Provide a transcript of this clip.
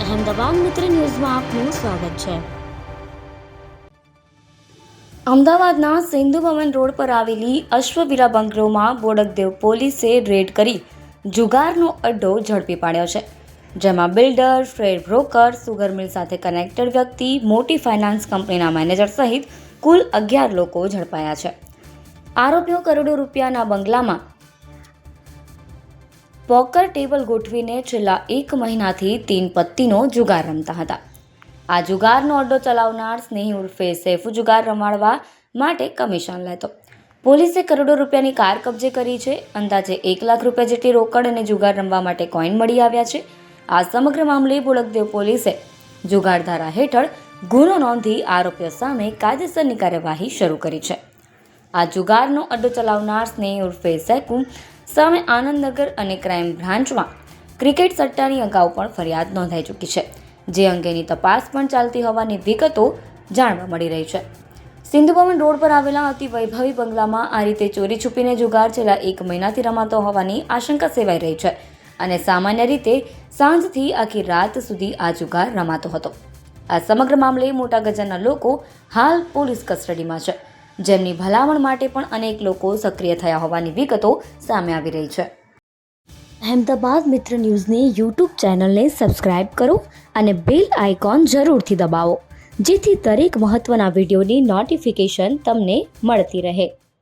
અહેમદાબાદ મિત્ર ન્યૂઝમાં આપનું સ્વાગત છે। અમદાવાદના સિંધુ ભવન રોડ પર આવેલી અશ્વવીરા બંગલોમાં બોડકદેવ પોલીસે રેડ કરી જુગારનો અડ્ડો ઝડપી પાડ્યો છે, જેમાં બિલ્ડર, ટ્રેડ બ્રોકર, સુગર મિલ સાથે કનેક્ટેડ વ્યક્તિ, મોટી ફાઇનાન્સ કંપનીના મેનેજર સહિત કુલ 11 લોકો ઝડપાયા છે। આરોપીઓ કરોડો રૂપિયાના બંગલામાં પોકર ટેબલ ગોઠવીને છેલ્લા 1 મહિનાથી 3 પત્તીનો જુગાર રમતા હતા। આ જુગારનો અડ્ડો ચલાવનાર સ્નેહી ઉર્ફે સૈફુ જુગાર રમાડવા માટે કમિશન લેતો। પોલીસે કરોડો રૂપિયાની કાર કબજે કરી છે। અંદાજે 1 લાખ રૂપિયા જેટલી રોકડ અને જુગાર રમવા માટે કોઈન મળી આવ્યા છે। આ સમગ્ર મામલે બોડકદેવ પોલીસે જુગાર ધારા હેઠળ ગુનો નોંધી આરોપીઓ સામે કાયદેસરની કાર્યવાહી શરૂ કરી છે। આ જુગારનો અડ્ડો ચલાવનાર સ્નેહી ઉર્ફે સૈફુ સામે આનંદનગર અને ક્રાઇમ બ્રાન્ચમાં ક્રિકેટ સટ્ટાની અગાઉ પણ ફરિયાદ નોંધાઈ ચૂકી છે, જે અંગેની તપાસ પણ ચાલતી હોવાની વિગતો જાણવા મળી રહી છે। સિંધુ ભવન રોડ પર આવેલા અતિ વૈભવી બંગલામાં આ રીતે ચોરી છુપીને જુગાર છેલ્લા 1 મહિનાથી રમાતો હોવાની આશંકા સેવાઈ રહી છે અને સામાન્ય રીતે સાંજથી આખી રાત સુધી આ જુગાર રમાતો હતો। આ સમગ્ર મામલે મોટા ગજાના લોકો હાલ પોલીસ કસ્ટડીમાં છે, જેમની ભલામણ માટે પણ અનેક લોકો સક્રિય થયા હોવાની વિગતો સામે આવી રહી છે। અહેમદાબાદ મિત્ર ન્યૂઝની યુટ્યુબ ચેનલને સબસ્ક્રાઇબ કરો અને બેલ આઇકોન જરૂરથી દબાવો, જેથી દરેક મહત્વના વિડીયોની નોટિફિકેશન તમને મળતી રહે।